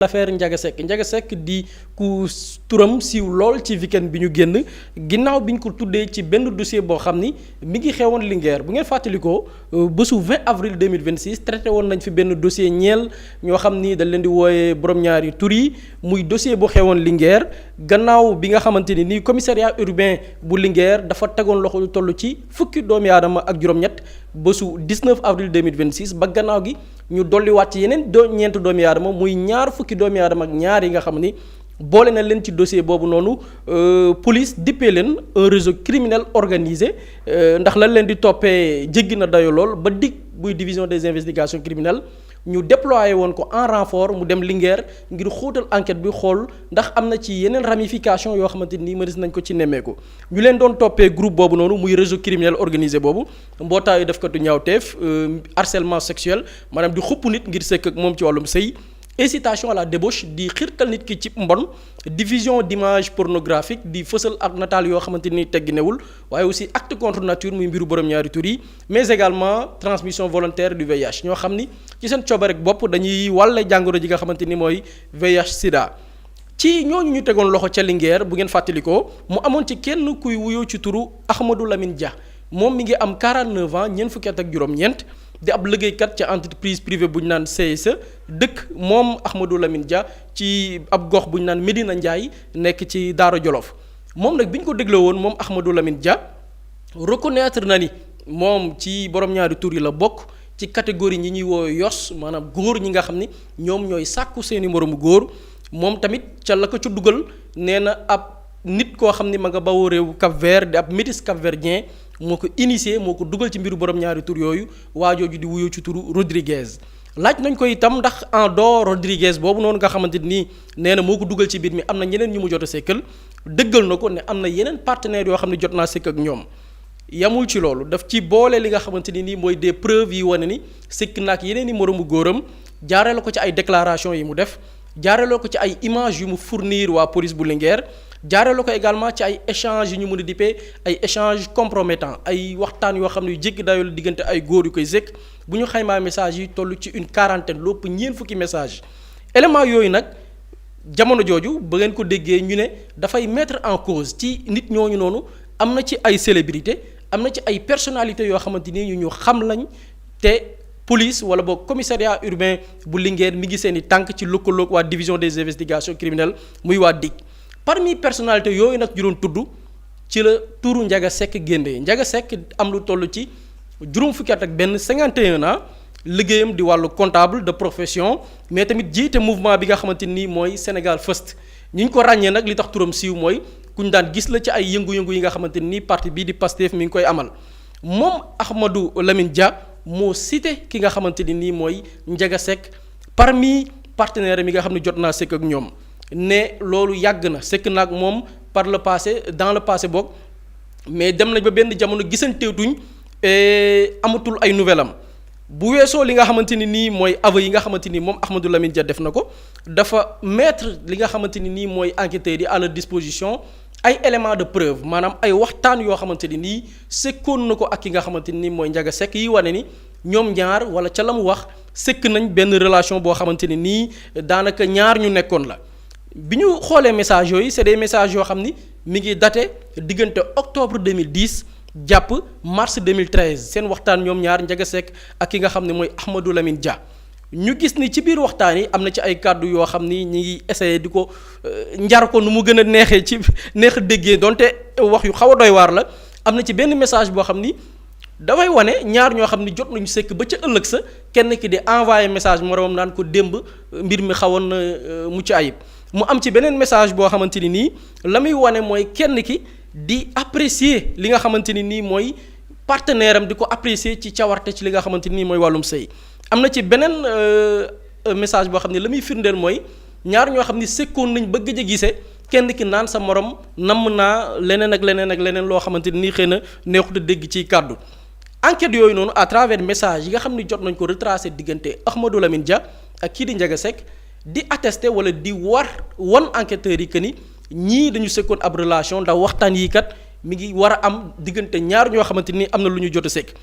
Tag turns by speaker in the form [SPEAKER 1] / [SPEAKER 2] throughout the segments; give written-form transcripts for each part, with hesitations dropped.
[SPEAKER 1] l'affaire Ndiaga Seck di ku turam siiw lool ci weekend bi ñu génn ginnaaw bi ñu ko tuddee ci benn dossier boo xam ni mi ngi xewoon Linguère bu ngeen fàttalikoo bésu 20 avril 2026 traité woon nañ fi benn dossier ñeel ñoo xam ni dañ leen di wooyee borom ñaari tur yi muy dossier bu xewoon Linguère gannaaw bi nga xamante ni nii commissariat urbain bu Linguère dafa tegoon loxo lu toll ci fukki doomi aadama ak juróom-ñett bésu 19 avril 2026 ba gannaaw gi ñu dolliwaat ci yeneen ñeent doomi aadama muy ñaar fukki doomi aadama ak ñaar yi nga xam ni boole na leen ci dossier boobu noonu police dippee leen un réseau criminel organisé ndax lan leen di toppee jéggi na dayo lool ba dig buy division des investigations criminelles ñu déployé woon ko en renfort mu dem Linguère ngir xóotal enquête bi xool ndax am na ci yeneen ramification yoo xamante ni mënees nañ ko ci nemmeeku ñu leen doon toppee groupe boobu noonu muy réseau criminel organisé boobu mbootaayu def katu ñaawteef harcèlement sexuel maanaam di xupp nit ngir sekk ak moom ci wàllum sëy incitation à la débauche di xirtal nit ki ci mbon diffusion d'images pornographiques di fësal ak nataal yoo xamante ni tegginewul waaye aussi acte contre nature muy mbiru borom ñaari tur yi mais également transmission volontaire du VIH ñoo xam ni ci seen cooba rek bopp dañuy wàlle jàngoro ji nga xamante ni mooy VIH sida ci ñooñu ñu tegoon loxo ca Linguère bu ngeen fàttalikoo mu amoon ci kenn kuy wuyoo ci turu Ahmadou Lamine Dia moom mi ngi am 49 ans ñeent fukki at ak juróom-ñeent di ab liggéeykat ca entreprise privée bu ñu naan CSE dëkk moom Ahmadou Lamine Dia ci ab gox bu ñu naan Medina Ndiaye nekk ci Daara Jolof moom nag bi ñu ko dégloo woon moom Ahmadou Lamine Dia reconnaître na ni moom ci borom ñaari tur yi la bokk ci catégorie ñi ñuy woo yos maanaam góor ñi nga xam ni ñoom ñooy sàkku seeni moroomu góor moom tamit ca la ko ca dugal nee na ab nit koo xam ni ma nga bawoo réew Cap-Vert di ab métis cap-verdien moo ko initié moo ko dugal ci mbiru borom ñaari tur yooyu waajooju di wuyoo ci turu Rodriguez laaj nañ ko itam ndax en dehors Rodriguez boobu noonu nga xamante ni nee na moo ko dugal ci biir mi am na ñeneen ñu mu jot a sekkal dëggal na ko ne am na yeneen partenaires yoo xam ne jot naa sekk ak ñoom yamul ci loolu daf ci boole li nga xamante ni nii mooy des preuves yi wane ni sekk naak yeneen i moroomu góoram jaarale ko ci ay déclaration yi mu def jaarale ko ci ay images yu mu fournir waa police bu Linguère jaarale ko également ci ay échanges yu ñu mën a dippee ay échanges compromettants ay waxtaan yoo xam ne yu jékki dayoo diggante ay góor yu koy sekk bu ñu xaymaa messages yi toll ci une quarantaine lépp ñeent fukki messages éléments yooyu nag jamono jooju ba ngeen ko déggee ñu ne dafay mettre en cause ci nit ñooñu noonu am na ci ay célébrités am na ci ay personnalités yoo xamante ni ñu xam lañ te police wala boog commissariat urbain bu Linguère mi ngi seen i tànk ci lëkkaloog waa division des investigations criminelles muy waa DIC. parmi personnalité yooyu nag ñu doon tudd ci la turu Ndiaga Seck génnee Ndiaga Seck am lu toll ci juróom fukki at ak benn 51 ans liggéeyam di wàllu comptable de profession mais tamit jiite mouvement bi nga xamante ni mooy Sénégal First ñi ñu ko ràññee nag li tax turam siiw mooy ku ñu daan gis la ci ay yëngu-yëngu yi nga xamante ni parti bii di Pastef mi ngi koy amal moom Ahmadou Lamine Dia moo cité ki nga xamante ni nii mooy Ndiaga Seck parmi partenaires yi nga xam ne jot naa sekk ak ñoom. ne loolu yàgg na sekk naag moom par le passé dans le passé boog mais dem nañ ba benn jamono gisanteetuñ amatul ay nouvelle am bu weesoo li nga xamante ni nii mooy aveu yi nga xamante ni moom Ahmadou Lamine Dia def na ko dafa mettre li nga xamante ni nii mooy enquêteurs yi à leur disposition ay éléments de preuve maanaam ay waxtaan yoo xamante ni nii sekkoon na ko ak ki nga xamante ni mooy Ndiaga Seck yi wane ni ñoom ñaar wala ca la mu wax sekk nañ benn relation boo xamante ni nii daanaka ñaar ñu nekkoon la. bi ñu xoolee messages yooyu c'est des messages yoo xam ni mi ngi daté diggante octobre 2010 jàpp mars 2013 seen waxtaan ñoom ñaar Ndiaga Seck ak ki nga xam ne mooy Ahmadou Lamine Dia ñu gis ni ci biir waxtaan yi am na ci ay kàddu yoo xam ni ñi ngi essayé di ko njar ko nu mu gën a neexee ci neex a déggee donte wax yu xaw a doy waar la am na ci benn message boo xam ni dafay wane ñaar ñoo xam ni jot nañu sekk ba ca ëllëg sa kenn ki di envoyé message moroomam naan ko démb mbir mi xawoon na mucc ayib mu am ci beneen message boo xamante ni nii la muy wane mooy kenn ki di apprécier li nga xamante ni nii mooy partenaire am di ko apprécier ci cawarte ci li nga xamante ni nii mooy wàllum sëy am na ci beneen message boo xam ne la muy firndeel mooy ñaar ñoo xam ni sekkoon nañ ba gëj a gisee kenn ki naan sa morom namm naa leneen ak leneen ak leneen loo xamante ni nii xëy na neexut a dégg ci kàddu enquête yooyu noonu à travers message yi nga xam ni jot nañ ko retracé diggante Ahmadou Lamine Dia ak kii di Ndiaga Seck di attester wala di wan enquêteurs yi que ni ñii dañu sekkoon ab relation ndax waxtaan yi kat mi ngi war a am diggante ñaar ñoo xamante ni am na lu ñu jot a sekk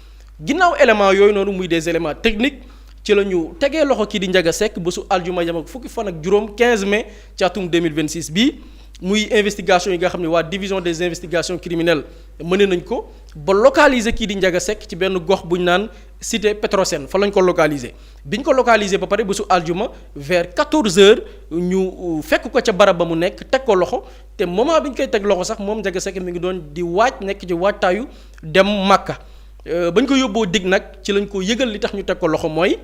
[SPEAKER 1] ginnaaw éléments yooyu noonu muy des éléments techniques ci la ñu tegee loxo kii di Ndiaga Seck bésu aljuma yam ak fukki fan ak juróom 15 mai ci atum 2026 bii muy investigation yi nga xam ne waa division des investigations criminelles mëne nañ ko ba localiser kii di Ndiaga Seck ci benn gox bu ñu naan cité Petrosen fa lañ ko localiser bi ñu ko localiser ba pare bésu aljuma vers 14h ñu fekk ko ca barab ba mu nekk teg ko loxo te moment bi ñu koy teg loxo sax moom Ndiaga Seck mi ngi doon di waaj nekk ci waajtaayu dem Makka bañ ko yóbboo dig nag ci lañ ko yëgal li tax ñu teg ko loxo mooy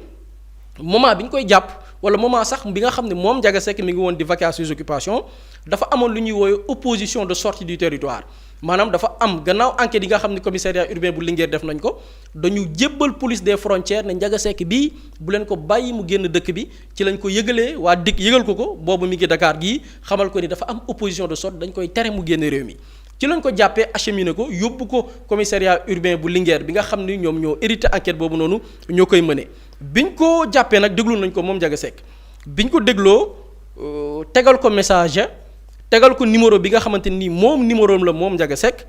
[SPEAKER 1] moment bi ñu koy jàpp wala moment sax bi nga xam ne moom Ndiaga Seck mi ngi woon di vaquer ses occupations dafa amoon lu ñuy woowe opposition de sortie du territoire maanaam dafa am gannaaw enquête yi nga xam ne commissariat urbain bu Linguère def nañ ko dañu jébbal police des frontières ne Ndiaga Seck bii bu leen ko bàyyi mu génn dëkk bi ci lañ ko yëgalee waa DIC yëgal ko boobu mi ngi Dakar gii xamal ko ni dafa am opposition de sortie dañ koy tere mu génn réew mi ci lañ ko jàppee acheminé ko yóbbu ko commissariat urbain bu Linguère bi nga xam ni ñoom ñoo hérité enquête boobu noonu ñoo koy mëne biñ ko jàppee nag déglu nañ ko moom Ndiaga Seck biñ ko dégloo tegal ko message tegal ko numéro bi nga xamante ni moom numéro am la moom Ndiaga Seck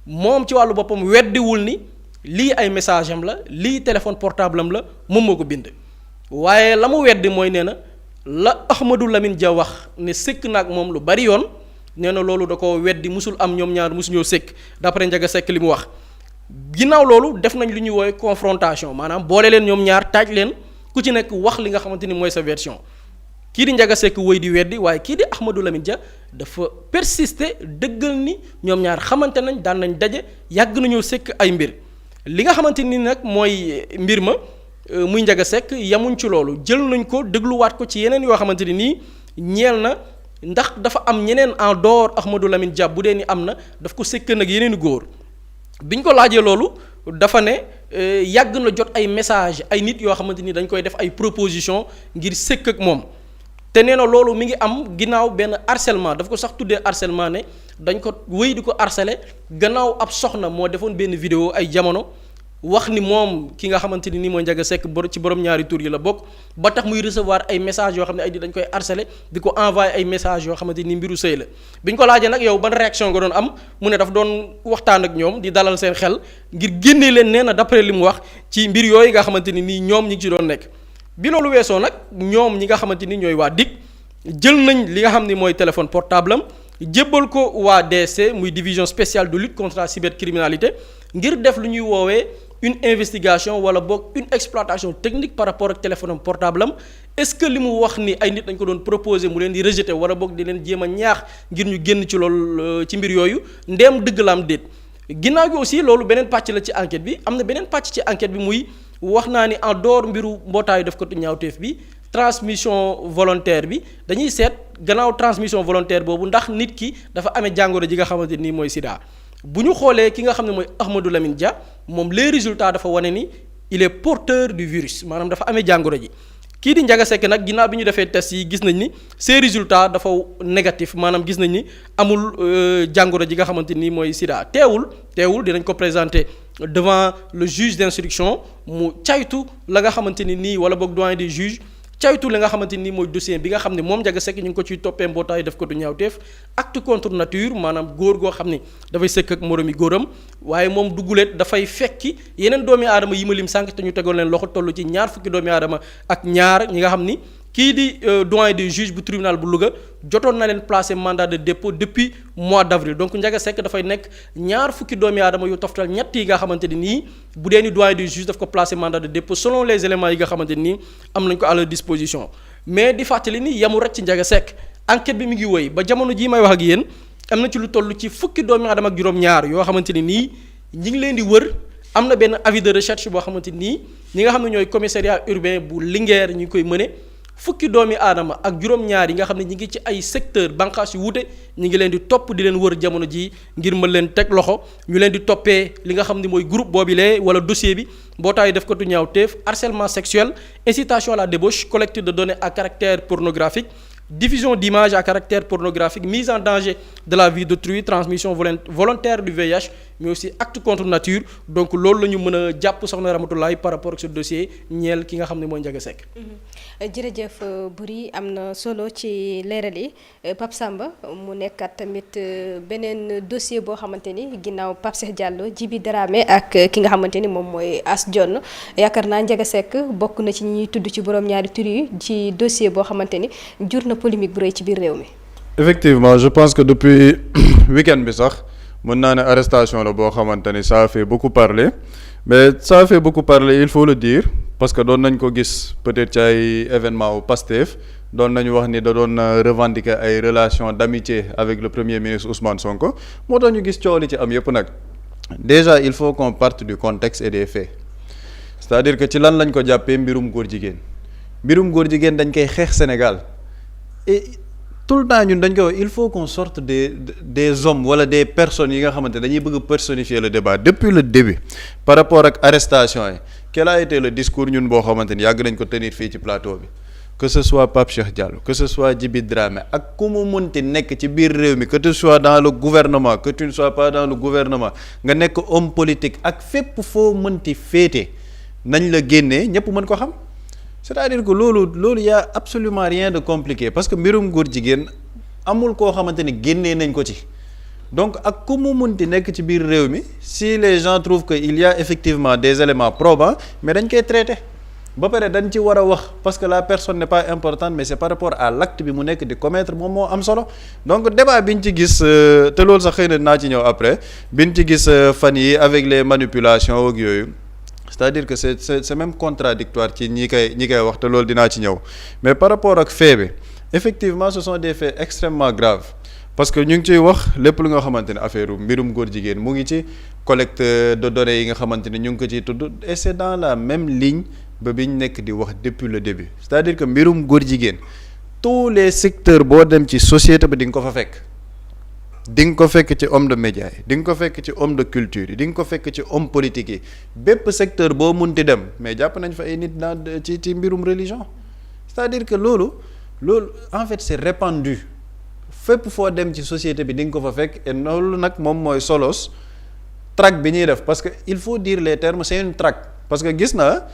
[SPEAKER 1] moom ci wàllu boppam weddiwul ni lii ay message am la lii téléphone portable am la moom moo ko bind waaye la mu weddi mooy nee na la Ahmadou Lamine Dia wax ne sëkk naag moom lu bari yoon nee na loolu da ko weddi musul am ñoom ñaar musuñoo sëkk d'après Ndiaga Seck li mu wax ginnaaw loolu def nañ lu ñuy woowee confrontation maanaam boole leen ñoom ñaar taaj leen ku ci nekk wax li nga xamante ni mooy sa version kii di Ndiaga Seck wëy di weddi waaye kii di Ahmadou Lamine Dia dafa persister dëggal ni ñoom ñaar xamante nañ daan nañ daje yàgg nañoo sëkk ay mbir li nga xamante ni nag mooy mbir ma muy Ndiaga Seck yamuñ ci loolu jël nañ ko dégluwaat ko ci yeneen yoo xamante ni nii ñeel na ndax dafa am ñeneen en dehors Ahmadou Lamine Dia bu dee ni am na daf ko sëkk nag yeneen i góor biñ ko laajee loolu dafa ne yàgg na jot ay message ay nit yoo xamante ni dañ koy def ay proposition ngir sëkk ak moom te nee na loolu mi ngi am ginnaaw benn harcèlement daf ko sax tuddee harcèlement ne dañ ko wéy di ko harceler gannaaw ab soxna moo defoon benn vidéo ay jamono wax ni moom ki nga xamante ni nii mooy Ndiaga Seck ci borom ñaari tur yi la bokk ba tax muy recevoir ay messages yoo xam ne ay di dañ koy harceler di ko envoyer ay messages yoo xamante ni mbiru sëy la bi ñu ko laajee nag yow ban réaction nga doon am mu ne daf doon waxtaan ak ñoom di dalal seen xel ngir génnee leen nee na d'après li mu wax ci mbir yooyu nga xamante ni nii ñoom ñi ngi ci doon nekk bi loolu weesoo nag ñoom ñi nga xamante ni ñooy waa DIC jël nañ li nga xam ni mooy téléphone portable am jébbal ko waa DSC muy division spéciale de lutte contre la cybercriminalité ngir def lu ñuy woowee une investigation wala boog une exploitation technique par rapport ak téléphone am portable am est-ce que li mu wax ni ay nit dañ ko doon proposer mu leen di rejeter wala boog di leen jéem a ñaax ngir ñu génn ci loolu ci mbir yooyu ndeem dëgg la am déet ginnaaw gi aussi loolu beneen pàcc la ci enquête bi am na beneen pàcc ci enquête bi muy wax naa ni en dehors mbiru mbootaayu def ko ñaawteef bi transmission volontaire bi dañuy seet gannaaw transmission volontaire boobu ndax nit ki dafa amee jàngoro ji nga xamante ni mooy sida bu ñu xoolee ki nga xam ne mooy Ahmadou Lamine Dia moom les résultats dafa wane ni il est porteur du virus maanaam dafa amee jàngoro ji kii di Ndiaga Seck nag ginnaaw bi ñu defee test yi gis nañ ni ces résultats dafa négatif maanaam gis nañ ni amul jàngoro ji nga xamante ni mooy sida teewul dinañ ko présenter devant le juge d'instruction mu caytu la nga xamante ni nii wala boog doyen des juges caytu la nga xamante ni mooy dossier bi nga xam ne moom Ndiaga Seck ñu ngi ko ciy toppee mbootaay def ko du ñaawteef acte contre nature maanaam góor goo xam ni dafay sëkk ak moroomi góoram waaye moom dugguleet dafay fekki yeneen doomi aadama yi ma lim sànq te ñu tegoon leen loxo toll ci ñaar fukki doomi aadama ak ñaar ñi nga xam ni kii di doyen des juges bu tribunal bu Louga jotoon na leen placer mandat de dépôt depuis mois d'avril donc Ndiaga Seck dafay nekk ñaar fukki doomi aadama yu toftal ñett yi nga xamante ni nii bu dee ni doyen des juges daf ko placer mandat de dépôt selon les éléments yi nga xamante ni nii am nañ ko à leur disposition mais di fàttali ni yamul rek ci Ndiaga Seck enquête bi mi ngi wëy ba jamono jii may wax ak yéen am na ci lu toll ci fukki doomi aadama ak juróom-ñaar yoo xamante ni nii ñi ngi leen di wër am na benn avis de recherche boo xamante nii ñi nga xam ne ñooy commissariat urbain bu Linguère ñu ngi koy mëne fukki doomi aadama ak juróom-ñaar yi nga xam ne ñi ngi ci ay secteur banqaas yu wuute ñi ngi leen di topp di leen wër jamono ji ngir mën leen teg loxo ñu leen di toppee li nga xam ne mooy groupe boobilee wala dossier bi mbootaayu def ko tu ñaawteef harcèlement sexuel incitation à la débauche collecte de données à caractère pornographique diffusion d'images à caractère pornographique mise en danger de la vie d'autrui transmission volontaire du VIH mais aussi acte contre nature donc loolu la ñu mën a jàpp soxna Ramatoulaye par rapport ak ce dossier ñeel ki nga xam ne mooy Ndiaga Seck.
[SPEAKER 2] jërëjëf Boury am na solo ci leeral yi Pape Samba mu nekkat tamit beneen dossier boo xamante ni ginnaaw Pape Cheikh Diallo Djiby Dramé ak ki nga xamante ni moom mooy As Dione yaakaar naa Ndiaga Seck bokk na ci ñuy tudd ci borom ñaari tur yi ci dossier boo xamante ni jur na polémique bu rëy ci biir réew mi.
[SPEAKER 3] effectivement je pense que depuis week-end bi sax mën naa ne arrestation la boo xamante ni ça a fait beaucoup parler mais ça a fait beaucoup parler il faut le dire parce que doon nañ ko gis peut-être ci ay événement au Pastef doon nañu wax ni da doon revendiquer ay relations d'amitié avec le premier ministre Ousmane Sonko moo tax ñu gis coow li ci am yëpp nag déjà il faut qu'on parte du contexte et des faits c'est-à-dire que ci lan lañ ko jàppee mbirum góor jigéen dañ koy xeex Sénégal et tout le temps ñun dañ koy wax il faut qu'on sorte des hommes wala des personnes yi nga xamante dañuy bëgg personnifier le débat depuis le début par rapport ak arrestation yi quel a été le discours ñun boo xamante ni yàgg nañ ko tenir fii ci plateau bi que ce soit Pape Cheikh Diallo que ce soit Djiby Dramé ak ku mu mënti nekk ci biir réew mi que tu sois dans le gouvernement que tu ne sois pas dans le gouvernement nga nekk homme politique ak fépp foo mënti féete nañ la génnee ñëpp mën ko xam c'est-à-dire que loolu y a absolument rien de compliqué parce que mbirum góor jigéen amul koo xamante ni génnee nañ ko ci donc ak ku mu munti nekk ci biir réew mi si les gens trouvent que il y a effectivement des éléments probants mais dañ koy traiter ba pare dañ ci war a wax parce que la personne n'est pas importante mais c'est par rapport à l'acte bi mu nekk di commettre moom moo am solo donc débat biñ ci gis te loolu sax xëy na naa ci ñëw après biñ ci gis fan yi avec les manipulations ak yooyu c'est-à-dire que c'est même contradictoire ci ñi koy wax te loolu dinaa ci ñëw mais par rapport ak fait bi effectivement ce sont des faits extrêmement graves parce que ñu ngi ciy wax lépp lu nga xamante ne affaire mbirum góor jigéen mu ngi ci collecte de données yi nga xamante ne ñu ngi ko ciy tudd et c'est dans la même ligne ba biñ nekk di wax depuis le début c'est-à-dire que mbirum góor jigéen tous les secteurs boo dem ci société bi di nga ko fa fekk di nga ko fekk ci homme de média yi di nga ko fekk ci homme de culture yi di nga ko fekk ci homme politique yi bépp secteur boo munti dem mais jàpp nañ fa ay nit ci mbirum religion c'est-à-dire que loolu en fait c'est répandu fépp foo dem ci société bi di nga ko fa fekk et loolu nag moom mooy solos traque bi ñuy def parce que il faut dire les termes c'est une traque parce que gis na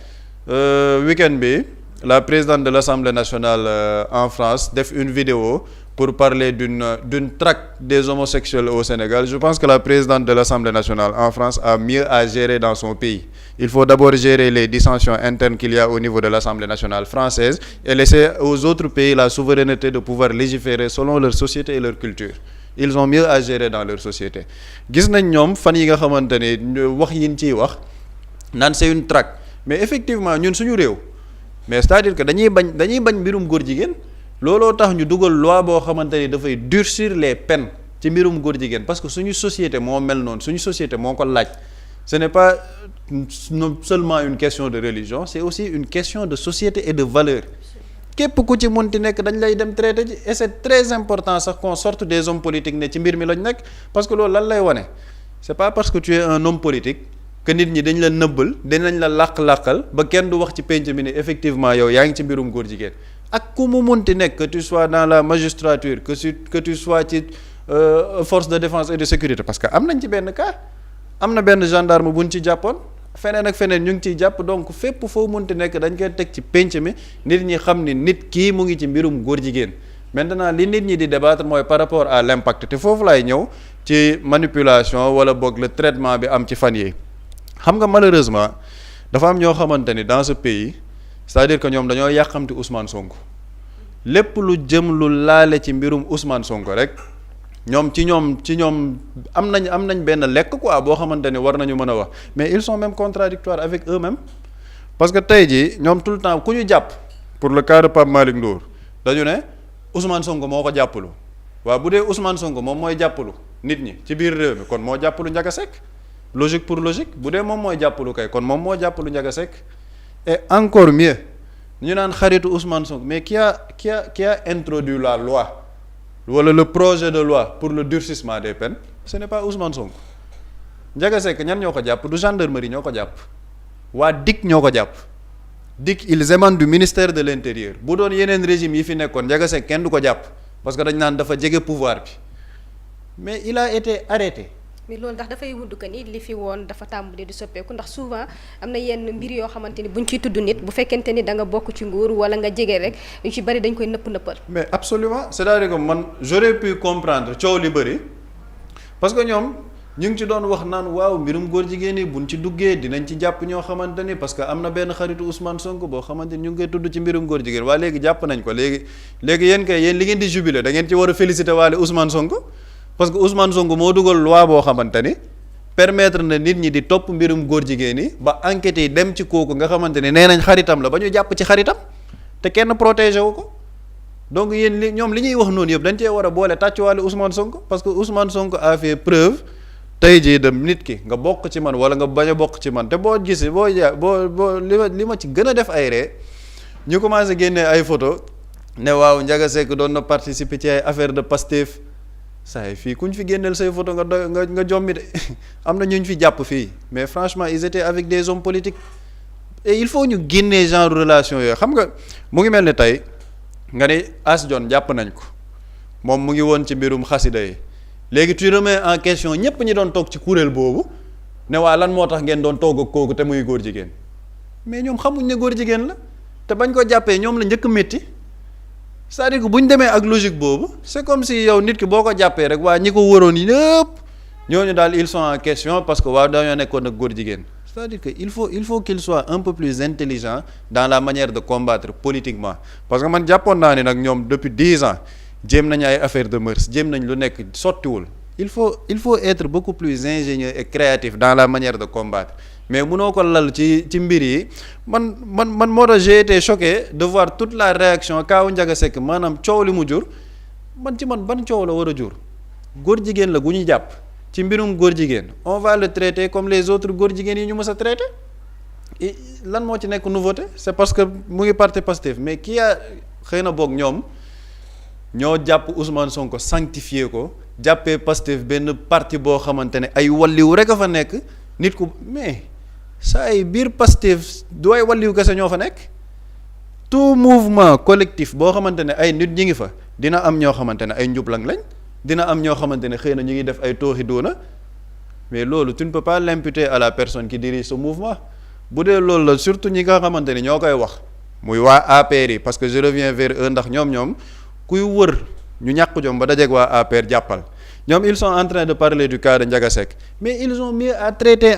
[SPEAKER 3] week-end bi la présidente de l'Assemblée nationale en France def une vidéo pour parler d'une traque des homosexuels au Sénégal. Je pense que la présidente de l'Assemblée nationale en France a mieux à gérer dans son pays. Il faut d'abord gérer les dissensions internes qu'il y a au niveau de l'Assemblée nationale française et laisser aux autres pays la souveraineté de pouvoir légiférer selon leur société et leur culture. Ils ont mieux à gérer dans leur société. Gis nañ ñoom fan yi nga xamante ne wax yi ñu ciy wax naan c'est une traque mais effectivement ñun suñu réew mais c'est-à-dire que dañuy bañ mbirum góor jigéen. looloo tax ñu dugal loi boo xamante ni dafay durcir les peines ci mbirum góor jigéen parce que suñu société moo mel noonu suñu société moo ko laaj ce n'est pas seulement une question de religion c'est aussi une question de société et de valeur képp ku ci mënti nekk dañ lay dem traité ji et c'est très important sax qu'on sorte des hommes politiques ne ci mbir mi lañ nekk parce que loolu lan lay wane c'est pas parce que tu es un homme politique que nit ñi dañ la nëbbal dinañ la làq-làqal ba kenn du wax ci penc mi ne effectivement yow yaa ngi ci mbirum góor jigéen ak ku mu munti nekk que tu sois dans la magistrature que tu sois ci force de défense et de sécurité parce que am nañ ci benn cas am na benn gendarme buñ ci jàppoon feneen ak feneen ñu ngi ciy jàpp donc fépp foo munti nekk dañ koy teg ci penc mi nit ñi xam ni nit kii mu ngi ci mbirum góor jigéen maintenant li nit ñi di débattre mooy par rapport à l'impact te foofu laay ñëw ci manipulation wala boog le traitement bi am ci fan yi xam nga malheureusement dafa am ñoo xamante ni dans ce pays c'est-à-dire que ñoom dañoo yàqamti Ousmane Sonko lépp lu jëm lu laale ci mbirum Ousmane Sonko rek ñoom am nañ benn lekk quoi boo xamante ni war nañu mën a wax mais ils sont même contradictoires avec eux-mêmes parce que tey jii ñoom tout le temps ku ñu jàpp pour le cas de Pape Malick Ndour dañu ne Ousmane Sonko moo ko jàppalu waaw bu dee Ousmane Sonko moom mooy jàppalu nit ñi ci biir réew mi kon moo jàppalu Ndiaga Seck logique pour logique bu dee moom mooy jàppalu kay kon moom moo jàppalu Ndiaga Seck et encore mieux ñu naan xaritu Ousmane Sonko mais qui a introduit la loi wala le projet de loi pour le durcissement des peines ce n'est pas Ousmane Sonko Ndiaga Seck ñan ñoo ko jàpp du gendarmerie ñoo ko jàpp waa DIC ñoo ko jàpp DIC ils émanent du ministère de l'intérieur bu doon yeneen régime yi fi nekkoon Ndiaga Seck kenn du ko jàpp parce que dañ naan dafa jege pouvoir bi mais il a été arrêté
[SPEAKER 2] mais loolu ndax dafay wudd que ni li fi woon dafa tàmbali di soppeeku ndax souvent am na yenn mbir yoo xamante ni buñ ciy tudd nit bu fekkente ni da nga bokk ci nguur wala nga jege rek yu ci bari dañ koy nëppal.
[SPEAKER 3] mais absolument c'est-à-dire que man j'aurais pu comprendre coow li bëri parce que ñoom ñu ngi ci doon wax naan waaw mbirum góor jigéen yi buñ ci duggee dinañ ci jàpp ñoo xamante ni parce que am na benn xaritu Ousmane Sonko boo xamante ni ñu ngi koy tudd ci mbirum góor jigéen waa léegi jàpp nañ ko léegi yéen kay yéen li ngeen di jubilé da ngeen ci war a féliciter waale Ousmane Sonko parce que Ousmane Sonko moo dugal loi boo xamante ni permettre na nit ñi di topp mbirum góor jigéen yi ba enquêtes yi dem ci kooku nga xamante ni nee nañ xaritam la ba ñu jàpp ci xaritam te kenn protégé wu ko donc yéen ñoom li ñuy wax noonu yëpp dañ cee war a boole tàccuwaale Ousmane Sonko parce que Ousmane Sonko a fait preuve tey jii dem nit ki nga bokk ci man wala nga bañ a bokk ci man te boo gisee boo li ma ci gën a def ay ree ñu commencé génnee ay photo ne waaw Ndiaga Seck doon na participer ci ay affaire de Pastef saa yi fii ku ñu fi génneel say photo nga jommi de am na ñu fi jàpp fii mais franchement ils étaient avec des hommes politiques et il faut ñu génnee genre relation yooyu xam nga mu ngi mel ne tey nga ne As John jàpp nañ ko moom mu ngi woon ci mbirum xasida yi léegi tu remets en question ñépp ñi doon toog ci kuréel boobu ne waa lan moo tax ngeen doon toog ak kooku te muy góor jigéen mais ñoom xamuñ ne góor jigéen la te bañ ko jàppee ñoom la njëkk métti c'est-à-dire que bu ñu demee ak logique boobu c'est comme si yow nit ki boo ko jàppee rek waa ñi ko waroon yëpp ñooñu daal ils sont en question parce que waa dañoo nekkoon ak góor jigéen c'est-à-dire que il faut qu'il soit un peu plus intelligent dans la manière de combattre politiquement parce que man jàppoon naa ne nag ñoom depuis 10 ans jéem nañu ay affaire de mœurs jéem nañ lu nekk sottiwul il faut être beaucoup plus ingénieux et créatif dans la manière de combattre mais munoo ko lal ci mbir yi man moo tax j'ai été choqué de voir toute la réaction kaaw Ndiaga Seck maanaam coow li mu jur man ban coow la war a jur góor jigéen la gu ñu jàpp ci mbirum góor jigéen on va le traiter comme les autres góor jigéen yi ñu mës a traité lan moo ci nekk nouveauté c'est parce que mu ngi parti Pastef mais kii a xëy na boog ñoo jàpp Ousmane Sonko sanctifié ko jàppee Pastef benn parti boo xamante ne ay walliw rek a fa nekk nit ku mais saa ay biir Pastef du ay walliw kese ñoo fa nekk tout mouvement collectif boo xamante ne ay nit ñi ngi fa dina am ñoo xamante ne ay njublang lañ dina am ñoo xamante ne xëy na ñu ngi def ay tooxi doona mais loolu tu ne peux pas l'imputer à la personne qui dirige ce mouvement bu dee loolu la surtout ñi nga xamante ne ñoo koy wax muy waa APR yi parce que je reviens vers eux ndax ñoom kuy wër ñu ñàkk jom ba dajeeg waa APR jàppal ñoom ils sont en train de parler du cas de Ndiaga Seck mais ils ont mieux à traiter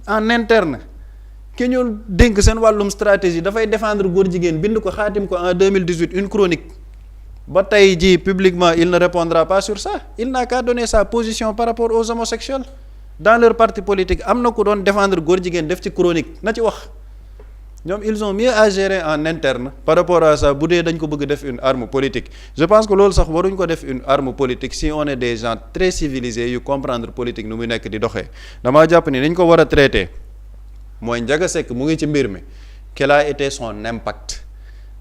[SPEAKER 3] en interne ki ñu dénk seen wàllum stratégie dafay défendre góor jigéen bind ko xaatim ko en 2018 une chronique ba tey jii publiquement il ne répondra pas sur ça il n'a qu'à donner sa position par rapport aux homosexuels dans leur parti politique am na ku doon défendre góor jigéen def ci chronique na ci wax ñoom ils ont mieux à gérer en interne par rapport à ça bu dee dañ ko bëgg def une arme politique je pense que loolu sax waruñ ko def une arme politique si on est des gens très civilisés yu comprendre politique nu muy nekk di doxee damaa jàpp ni dañ ko war a traiter mooy Ndiaga Seck mu ngi ci mbir mi quel a été son impact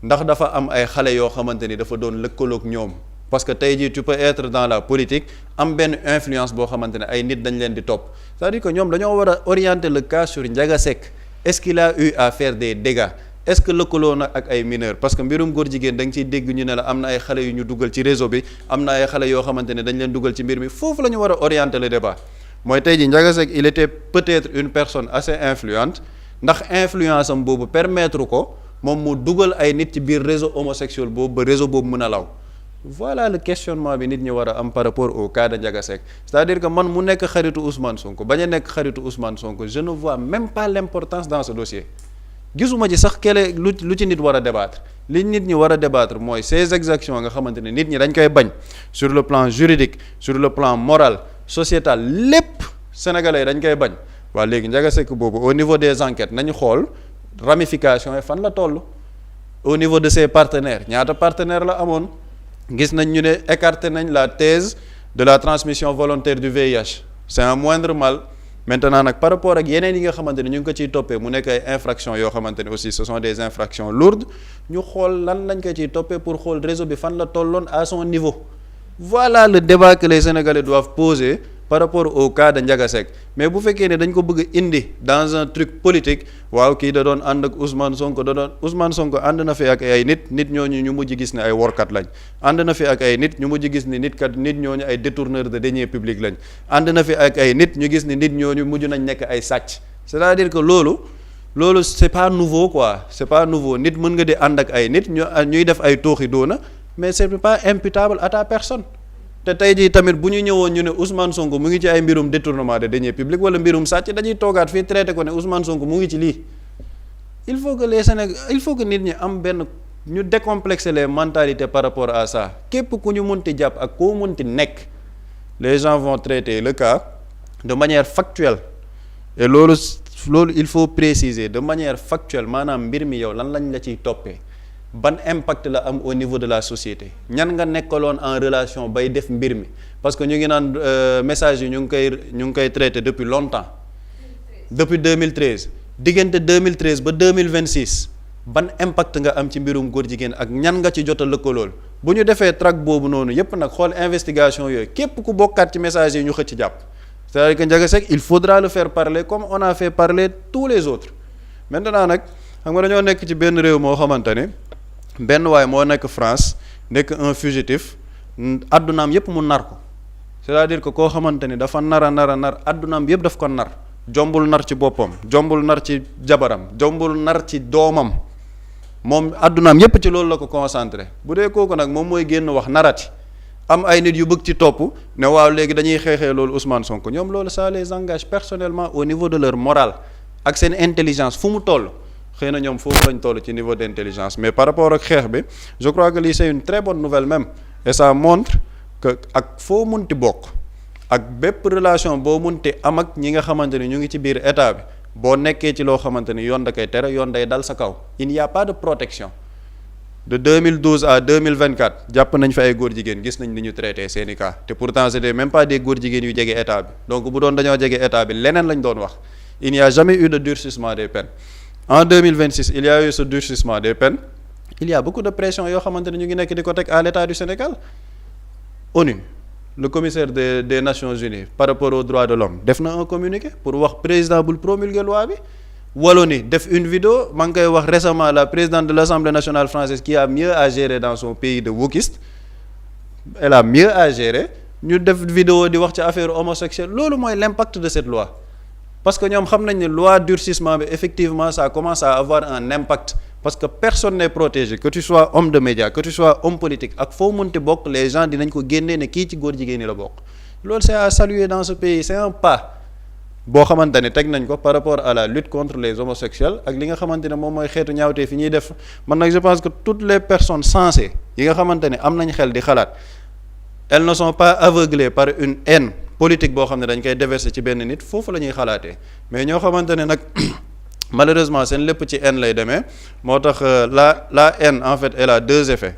[SPEAKER 3] ndax dafa am ay xale yoo xamante ni dafa doon lëkkaloog ñoom parce que tey jii tu peux être dans la politique am benn influence boo xamante ne ay nit dañ leen di topp c'est-à-dire que ñoom dañoo war a orienter le cas sur Ndiaga Seck est-ce qu'il a eu à faire des dégâts est-ce que lëkkaloo na ak ay mineurs parce que mbirum góor jigéen da nga ciy dégg ñu ne la am na ay xale yu ñu dugal ci réseau bi am na ay xale yoo xamante ne dañ leen dugal ci mbir mi foofu la ñu war a orienter le débat mooy tey jii Ndiaga Seck il était peut-être une personne assez influente ndax influence am boobu permettre ko moom mu dugal ay nit ci biir réseau homosexuel boobu ba réseau boobu mën a law voilà le questionnement bi nit ñi war a am par rapport au cas de Ndiaga Seck c'est-à-dire que man mu nekk xaritu Ousmane Sonko bañ a nekk xaritu Ousmane Sonko je ne vois même pas l'importance dans ce dossier gisuma ci sax kele lu ci nit war a débattre li nit ñi war a débattre mooy ces exactions nga xamante ne nit ñi dañ koy bañ sur le plan juridique sur le plan moral sociétal lépp sénégalais dañ koy bañ waa léegi Ndiaga Seck boobu au niveau des enquêtes nañu xool ramification yi fan la toll au niveau de ses partenaires ñaata partenaire la amoon gis nañ ñu ne écarté nañ la thèse de la transmission volontaire du VIH c'est un moindre mal maintenant nag par rapport ak yeneen yi nga xamante ne ñu ngi ko ciy toppee mu nekk ay infractions yoo xamante ne aussi ce sont des infractions lourdes ñu xool lan lañ ko ciy toppee pour xool réseau bi fan la tolloon à son niveau voilà le débat que les Sénégalais doivent poser par rapport au cas de Ndiaga Seck mais bu fekkee ne dañ ko bëgg indi dans un truc politique waaw kii da doon ànd ak Ousmane Sonko ànd na fi ak ay nit ñooñu ñu mujj gis ne ay workat lañ ànd na fi ak ay nit ñu mujj gis ne nit ñooñu ay détourneurs de deniers publics lañ ànd na fi ak ay nit ñu gis ne nit ñooñu mujj nañ nekk ay sàcc c'est-à-dire que loolu c'est pas nouveau quoi c'est pas nouveau nit mën nga di ànd ak ay nit ñuy def ay tooxi doona mais c'est pas imputable à ta personne te tey jii tamit bu ñu ñëwoon ñu ne Ousmane Sonko mu ngi ci ay mbirum détournement de deniers publics wala mbirum sàcc dañuy toogaat fii traité ko ne Ousmane Sonko mu ngi ci lii il faut que nit ñi am benn ñu décomplexer les mentalités par rapport à ça képp ku ñu munti jàpp ak koo munti nekk les gens vont traiter le cas de manière factuelle et loolu il faut préciser de manière factuelle maanaam mbir mi yow lan lañ la ciy toppee ban impact la am au niveau de la société ñan nga nekkaloon en relation bay def mbir mi parce que ñu ngi naan message yi ñu ngi koy traité depuis longtemps depuis 2013 diggante 2013 ba 2026 ban impact nga am ci mbirum góor jigéen ak ñan nga ci jot a lëkkalool bu ñu defee track boobu noonu yépp nag xool investigation yooyu képp ku bokkaat ci message yi ñu xëcc jàpp c'est-à-dire que Ndiaga Seck il faudra le faire parler comme on a fait parler tous les autres maintenant nag xam nga dañoo nekk ci benn réew moo xamante ne benn waay moo nekk France nekk un fugitif addunaam yépp mu nar ko c'est-à-dire que koo xamante ni dafa nar addunaam yépp daf ko nar jombul nar ci boppam jombul nar ci jabaram jombul nar ci doomam moom addunaam yépp ci loolu la ko concentré bu dee kooku nag moom mooy génn wax narati am ay nit yu bëgg ci topp ne waaw léegi dañuy xeexee loolu Ousmane Sonko ñoom loolu ça les engage personnellement au niveau de leur morale ak seen intelligence fu mu toll xëy na ñoom foofu lañ toll ci niveau d'intelligence mais par rapport ak xeex bi je crois que lii c'est une très bonne nouvelle même et ça montre que ak foo munti bokk ak bépp relation boo munti am ak ñi nga xamante ni ñu ngi ci biir état bi boo nekkee ci loo xamante ni yoon da koy tere yoon day dal sa kaw il n'y a pas de protection de 2012 à 2024 jàpp nañ fa ay góor jigéen gis nañ ni ñu traité seeni cas te pourtant c'était même pas des góor jigéen yu jege état bi donc bu doon dañoo jege état bi leneen lañ doon wax il n'y a jamais eu de durcissement des peines en 2026 il y a eu ce durcissement des peines il y a beaucoup de pression yoo xamante ne ñu ngi nekk di ko teg à l'état du Sénégal ONU le commissaire des Nations Unies par rapport aux droits de l'homme def na un communiqué pour wax président bul promulguer loi bi Wallonie def une vidéo maa ngi koy wax récemment la présidente de l'Assemblée nationale française qui a mieux à gérer dans son pays de wokiste elle a mieux à gérer ñu def vidéo di wax ci affaire homosexuelle loolu mooy l'impact de cette loi parce que ñoom xam nañ ne loi durcissement bi effectivement ça commence à avoir un impact parce que personne n'est protégé que tu sois homme de médias que tu sois homme politique ak foo munti bokk les gens dinañ ko génnee ne kii ci góor jigéen ñi la bokk loolu c'est à saluer dans ce pays c'est un pas boo xamante ne teg nañ ko par rapport à la lutte contre les homosexuels ak li nga xamante ne moom mooy xeetu ñaawtee fi ñuy def man nag je pense que toutes les personnes sensées yi nga xamante ne am nañ xel di xalaat elles ne sont pas aveuglées par une haine politique boo xam ne dañ koy déverser ci benn nit foofu la ñuy xalaatee mais ñoo xamante ne nag malheureusement seen lépp ci haine lay demee moo tax la haine en fait elle a deux effets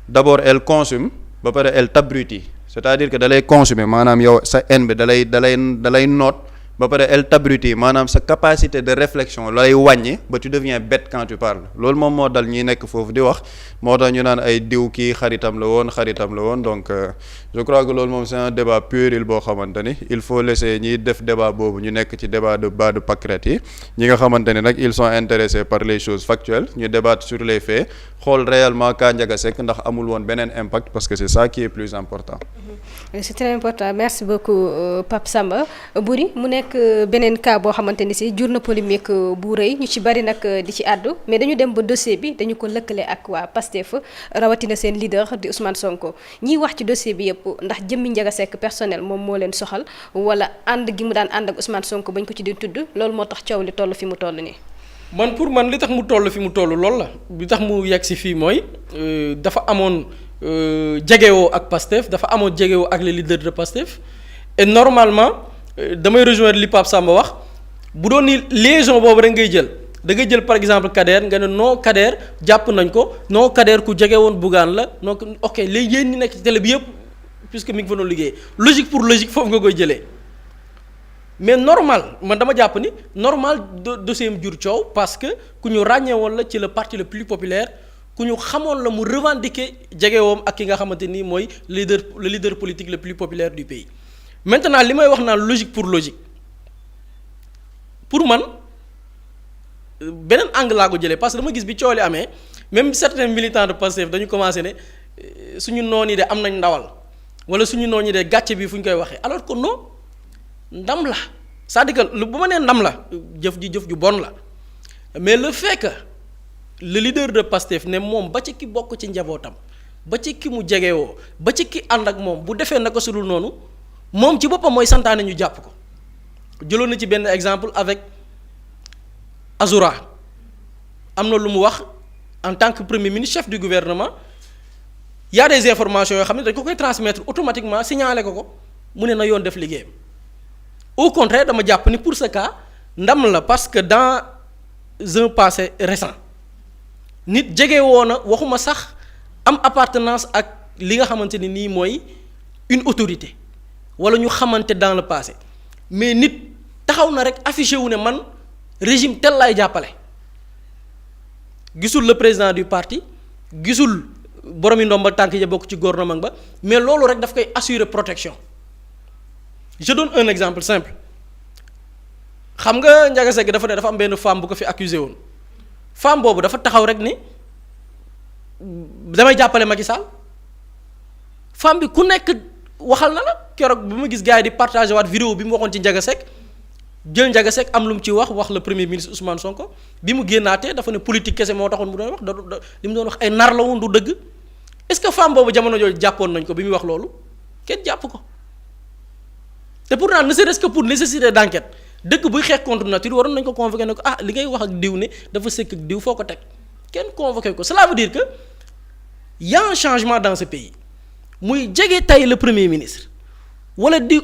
[SPEAKER 3] d'abord elle consomme ba pare elle t'abrutit c'est-à-dire que da lay consommer maanaam yow sa haine bi da lay noot ba pare elle t'abrutit maanaam sa capacité de réflexion lay wàññi ba tu deviens bête quand tu parles loolu moom moo dal ñi nekk foofu di wax moo tax ñu naan ay diw kii xaritam la woon donc je crois que loolu moom c'est un débat puéril boo xamante ni il faut laisser ñiy def débat boobu ñu nekk ci débat de bas de pâquerette yi ñi nga xamante ni nag ils sont intéressés par les choses factuelles ñu débattre sur les faits xool réellement ka Ndiaga Seck ndax amul woon beneen impact parce que c'est ça qui est plus important.
[SPEAKER 2] C'est très important merci beaucoup Pape Samba Boury mu nekk beneen cas boo xamante ni si jur na polémique bu rëy ñu ci bari nag di ci àddu mais dañu dem ba dossier bi dañu ko lëkkale ak waa Pastef rawatina seen leader di Ousmane Sonko ñiy wax ci dossier bi yëpp ndax jëmmi Ndiaga Seck personnel moom moo leen soxal wala ànd gi mu daan ànd ak Ousmane Sonko bañ ko ci di tudd loolu moo tax coow li toll fi mu toll nii.
[SPEAKER 1] pour man li tax mu toll fi mu toll loolu la li tax mu yegg si fii mooy dafa amoon jegewoo ak Pastef dafa amoon jegewoo ak les leaders de Pastef et normalement damay rejoindre li Pape Samba wax bu doon ni liaison boobu rek ngay jël da ngay jël par exemple Kader nga ne non Kader jàpp nañ ko non Kader ku jege woon Bougane la donc ok léegi yéen ñi nekk ci télé bi yëpp puisque mi ngi fa doon liggéey logique pour logique foofu nga koy jëlee mais normal man dama jàpp ni normal dossier am jur coow parce que ku ñu ràññeewoon la ci le parti le plus populaire ku ñu xamoon la mu revendiquer jegewoom ak ki nga xamante ni mooy le leader politique le plus populaire du pays maintenant li may wax naan logique pour man beneen angle laa ko jëlee parce que dama gis bi coow li amee même certains militants de Pastef dañu commencé ne suñu noon yi de am nañ ndawal wala suñu noon yi de gàcce bi fu ñu koy waxee alors que non ndam la c'est-à-dire que bu ma nee ndam la jëf ju bon la mais le fait que le leader de Pastef ne moom ba ci ki bokk ci njabootam ba ci ki mu jegewoo ba ci ki ànd ak moom bu defee naka su dul noonu moom ci boppam mooy santaane ñu jàpp ko jëloon na ci benn exemple avec Azoura am na lu mu wax en tant que premier ministre chef du gouvernement y a des informations yoo xam ne dañ ko koy transmettre automatiquement signaler ko mu ne na yoon def liggéeyam au contraire dama jàpp ni pour ce cas ndam la parce que dans un passé récent nit jege woo na waxuma sax am appartenance ak li nga xamante ni nii mooy une autorité wala ñu xamante dans le passé mais nit taxaw na rek affiché wu ne man régime tel lay jàppale gisul le président du parti gisul boromi ndomba tànk ya bokk ci gouvernement ba mais loolu rek daf koy assurer protection je donne un exemple simple xam nga Ndiaga Seck dafa ne dafa am benn femme bu ko fi accusé woon femme boobu dafa taxaw rek ni damay jàppale Macky Sall femme bi ku nekk waxal na la keroog bi ma gis gars yi di partager waat vidéo bi mu waxoon ci Ndiaga Seck jël Ndiaga Seck am lu mu ci wax le premier ministre Ousmane Sonko bi mu génnaatee dafa ne politique kese moo taxoon mu doon wax li mu doon wax ay nar la woon du dëgg est-ce que femme boobu jamono jooju jàppoon nañ ko bi muy wax loolu kenn jàpp ko te pourtant ne serait-ce que pour nécessité d'enquête dëkk buy xeex contre nature waroon nañ ko convoqué ne ko li ngay wax ak diw ne dafa sëkk ak diw foo ko teg kenn convoqué ko cela veut dire que y a un changement dans ce pays muy jege tey le premier ministre wala di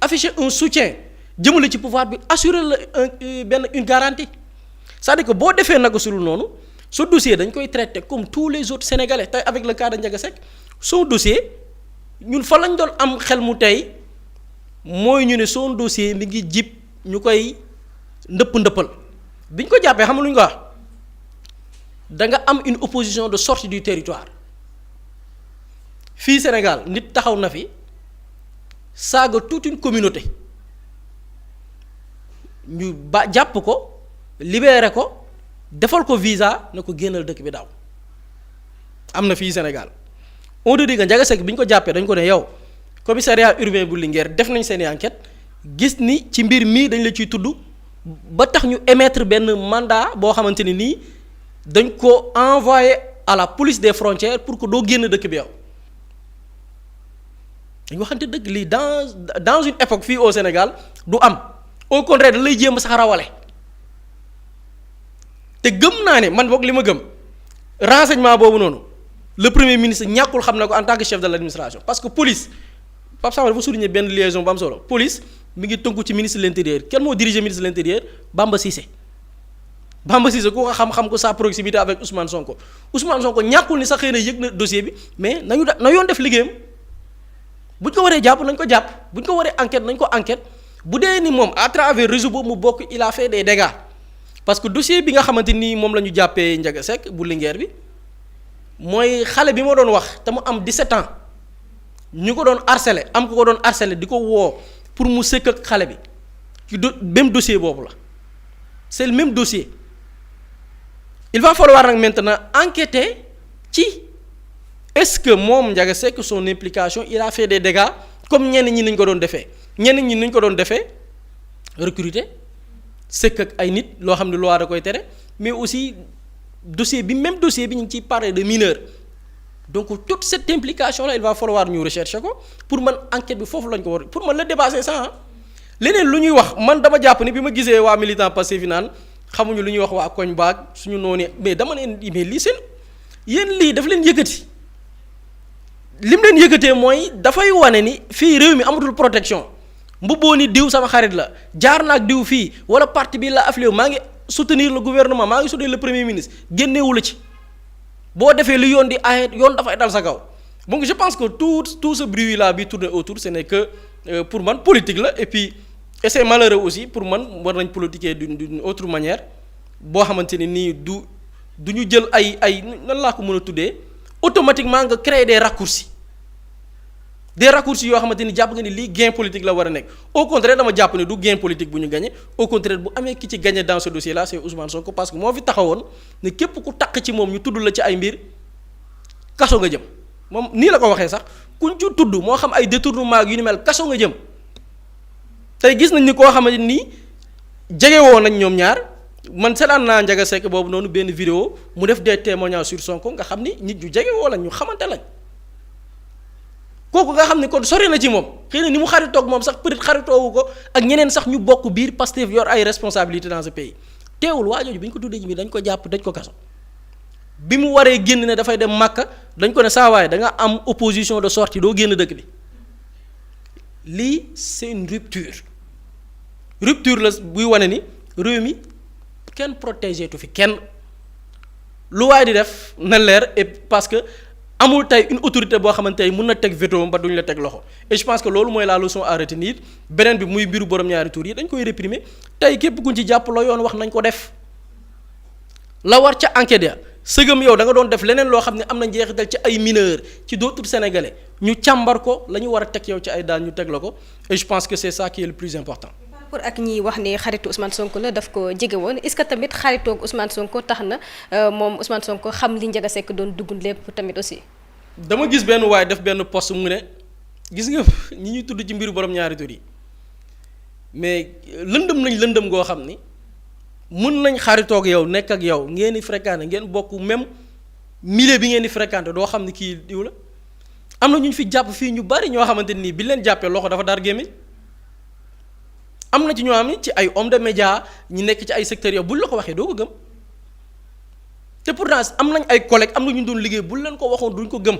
[SPEAKER 1] afficher un soutien jëmale ci pouvoir bi assurer la une garantie c'est-à-dire que boo defee naka sulul noonu ce dossier dañ koy traiter comme tous les autres sénégalais tey avec le cas de Ndiaga Seck son dossier ñun fa lañ doon am xel mu tey mooy ñu ne son dossier mi ngi jib ñu koy ndëppal bi ñu ko jàppee xam lu ñu ko wax da nga am une opposition de sortie du territoire fii Sénégal nit taxaw na fi saaga toute une communauté ñu jàpp ko libéré ko defal ko visa na ko génnal dëkk bi daaw am na fii Sénégal on te dit que Ndiaga Seck bi ñu ko jàppee dañ ko ne yow commissariat urbain bu Linguère def nañ seeni enquête gis ni ci mbir mii dañ la ciy tudd ba tax ñu émettre benn mandat boo xamante ni nii dañ ko envoyé à la police des frontières pour que doo génn dëkk bi yow dañ waxante dëgg lii dans une époque fii au Sénégal du am au contraire da lay jéem sax rawale te gëm naa ne man boog li ma gëm renseignement boobu noonu le premier ministre ñàkkul xam na ko en tant que chef de l'administration parce que police Pape Samba dafa souligner benn liaison bu am solo police mi ngi tënku ci ministre de l'intérieur kenn moo diriger ministre de l'intérieur Bamba Cissé ku ko xam ko sa proximité avec Ousmane Sonko ñàkkul ni sax xëy na yëg na dossier bi mais na yoon def liggéeyam buñ ko waree jàpp nañ ko jàpp buñ ko waree enquête nañ ko enquête bu dee ni moom à travers réseau boobu mu bokk il a fait des dégâts parce que dossier bi nga xamante ni moom la ñu jàppee Ndiaga Seck bu Linguère bi mooy xale bi ma doon wax te mu am 17 ans ñu ko doon harcelé am ko doon harcelé di ko woo pour mu sëkk ak xale bi ci même dossier boobu la c'est le même dossier il va falloir nag maintenant enquêter ci est-ce que moom Ndiaga Seck son implication il a fait des dégâts comme ñenn ñi nañ ko doon defee recruter sëkk ak ay nit loo xam ne loi da koy tere mais aussi même dossier bi ñu ngi ciy parler de mineurs donc toute cette implication là il va falloir ñu rechercher ko pour man enquête bi foofu lañ ko war pour man la dépasser ça leneen lu ñuy wax man dama jàpp ni bi ma gisee waa militant Pastef fi naan xamuñu lu ñuy wax waa koñ baag suñu noonu mais dama ne mais lii seen yéen lii daf leen yëkkati lim leen yëkkatee mooy dafay wane ni fii réew mi amatul protection mbubboo ni diw sama xarit la jaar na ak diw fii wala parti bi la affilié maa ngi soutenir le gouvernement maa ngi soutenir le premier ministre génneewu la ci boo defee li yoon di aaye yoon dafay dal sa kaw donc je pense que tout ce bruit là bi tourné autour ce n'est que pour man politique la et c'est malheureux aussi pour man war nañ politiquer d'une autre manière boo xamante ni nii du ñu jël ay nan laa ko mën a tuddee automatiquement nga créer des raccourcis des raccourcis yoo xamante ni jàpp nga ni lii gain politique la war a nekk au contraire dama jàpp ni du gain politique bu ñu gagné au contraire bu amee ki ci gagné dans ce dossier là c'est Ousmane Sonko parce que moo fi taxawoon ne képp ku taq ci moom ñu tudd la ci ay mbir kaso nga jëm moom nii la ko waxee sax kuñ ci tudd moo xam ay détournement yu ni mel kaso nga jëm tey gis nañ ni koo xamante ni jege woo nañ ñoom ñaar man seetaan naa Ndiaga Seck boobu noonu benn vidéo mu def des témoignages sur Sonko nga xam ni nit ñu jege woo lañ ñu xamante lañ. kooku nga xam ne kon sori na ci moom xëy na ni mu xaritoog moom sax peut-être xaritoowu ko ak ñeneen sax ñu bokk biir Pastef yor ay responsabilités dans ce pays teewul waa jooju bi ñu ko tuddee ji bi dañ ko jàpp dañ ko kaso bi mu waree génn ne dafay dem Màkka dañ ko ne saa waaye da nga am opposition de sortie doo génn dëkk bi lii c'est une rupture la buy wane ni réew mi kenn protégé tu fi kenn lu waay di def na leer et parce que amul tey une autorité boo xamante ni mun na teg veto ba duñ la teg loxo et je pense que loolu mooy la leçon à retenir beneen bi muy mbiru borom ñaari tur yi dañ koy réprimer tey képp kuñ ci jàpp la yoon wax nañ ko def la war ca enquête ya sëgëm yow da nga doon def leneen loo xam ne am na njeexital ci ay mineurs ci d'autres sénégalais ñu càmbar ko la ñu war a teg yow ci ay daan ñu teg la ko et je pense que c'est ça qui est le plus important.
[SPEAKER 2] pour ak ñi wax ni xaritu Ousmane Sonko la daf ko jege woon est-ce que tamit xaritoog Ousmane Sonko tax na moom Ousmane Sonko xam li Ndiaga Seck doon dugg lépp tamit aussi.
[SPEAKER 1] dama gis benn waaye def benn post mu ne gis nga ñi ñuy tudd ci mbiru borom ñaari tur yi mais lëndëm nañ lëndëm goo xam ni mun nañ xaritoog yow nekk ak yow ngeen di fréquenté ngeen bokk même milieu bi ngeen di fréquenté doo xam ni kii diw la am na ñu fi jàpp fii ñu bari ñoo xamante nii bi leen jàppee loxo dafa dar gémmiñ am na ci ñoo xam ni ci ay homme de média ñi nekk ci ay secteurs yow buñ la ko waxee doo ko gëm te pourtant am nañ ay collègues am na ñu doon liggéey buñ leen ko waxoon duñ ko gëm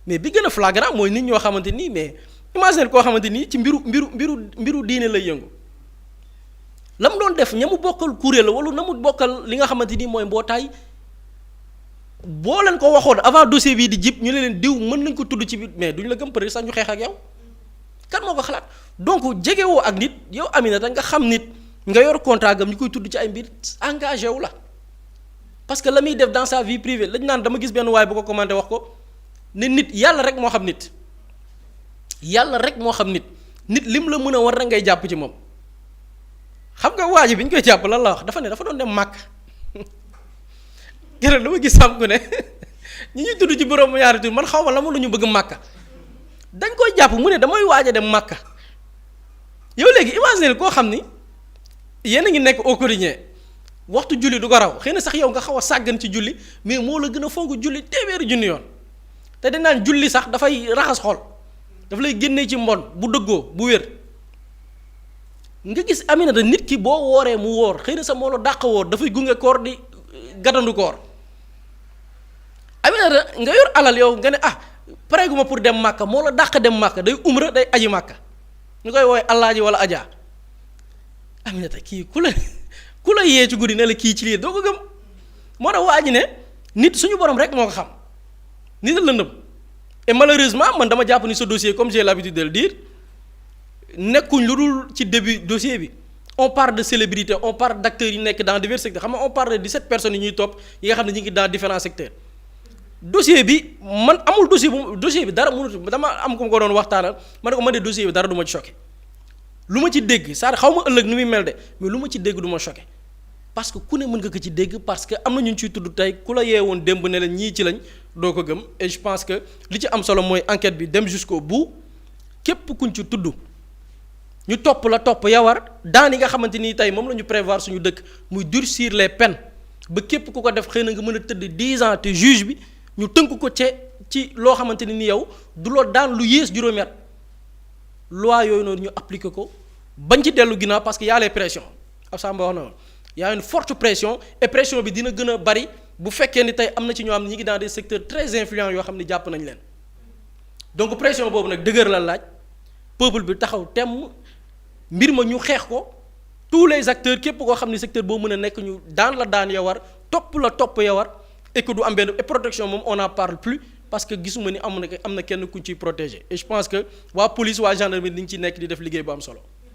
[SPEAKER 1] mais bi gën a flagrant mooy nit ñoo xamante nii mais imagine koo xamante nii ci mbiru diine lay yëngu la mu doon def ña mu bokkal kuréel la wala na mu bokkal li nga xamante ni mooy mbootaay boo leen ko waxoon avant dossier bii di jib ñu ne leen diw mën nañ ko tudd ci biir mais duñ la gëm peut-être sax ñu xeex ak yow kan moo ko xalaat donc jegewoo ak nit yow Aminata nga xam nit nga yor contrat gam ñu koy tudd ci ay mbir engagé wu la parce que la muy def dans sa vie privée lañ naan dama gis benn waay bu ko commenté wax ko ne nit yàlla rek moo xam nit yàlla rek moo xam nit lim la mën a war na ngay jàpp ci moom xam nga waa ji bi ñu koy jàpp lan la wax dafa ne dafa doon dem màkk gërëm dama gis sàmm ne ñi ñuy tudd ci borom ñaari tur man xaw ma la mu la ñu bëgg màkka dañ koy jàpp mu ne damay waaj a dem màkka yow léegi imaginer koo xam ni yéen a ngi nekk au quotidien waxtu julli du ko raw xëy na sax yow nga xaw a sàggan ci julli mais moo la gën a fonk julli téeméeri junni yoon te dañ naan julli sax dafay raxas xol dafa lay génnee ci mbon bu dëggoo bu wér nga gis Aminata nit ki boo wooree mu woor xëy na sax moo la dàq woor dafay gunge koor di gàttandu koor Aminata nga yor alal yow nga ne pareeguma pour dem màkka moo la dàq dem màkka day umra day aji màkka ñu koy woowee allaaji wala ajaa Aminata kii ku la yee ci guddi ne la kii ci lii doo ko gëm moo tax waa ji ne nit suñu borom rek moo ko xam nit a lëndëm et malheureusement man dama jàpp ni ce dossier comme j'ai l'habitude de le dire nekkuñ lu dul ci début dossier bi on parle de célébrité on parle d'acteurs yi nekk dans divers secteurs xam nga on parle de 17 personnes yi ñuy topp yi nga xam ne ñu ngi dans différents secteurs dossier bi man amul dossier bi dara mënut dama am ko ma ko doon waxtaanal ma ne ko man de dossier bi dara du ma ci choqué lu ma ci dégg c'est xaw ma ëllëg nu muy mel de mais lu ma ci dégg du ma choqué parce que ku ne mën nga ko ci dégg parce que am na ñu ciy tudd tey ku la yeewoon démb ne la ñii ci lañ doo ko gëm et je pense que li ci am solo mooy enquête bi dem jusqu'au bout képp kuñ ci tudd ñu topp la topp yawar daan yi nga xamante ni tey moom la ñu prévoir suñu dëkk muy durcir les peines ba képp ku ko def xëy na nga mën a tëdd 10 ans te juge bi ñu tënk ko ci loo xamante ni yow du loo daan lu yées juróomi at loi yooyu noonu ñu appliquer ko bañ ci dellu ginnaaw parce que y a les pressions ab Samba wax na y a une forte pression et pression bi dina gën a bari bu fekkee ni tey am na ci ñoo xam ne ñi ngi dans des secteurs très influents yoo xam ne jàpp nañ leen donc pression boobu nag dëgër la laaj peuple bi taxaw temm mbir ma ñu xeex ko tous les acteurs képp koo xam ne secteur boo mën a nekk ñu daan ya war topp la topp ya war et que du am benn et protection moom on n'en parle plus parce que gisuma ni am na kenn kuñ ciy protéger et je pense que waa police waa gendarmerie ni ngi ciy nekk di def liggéey bu am solo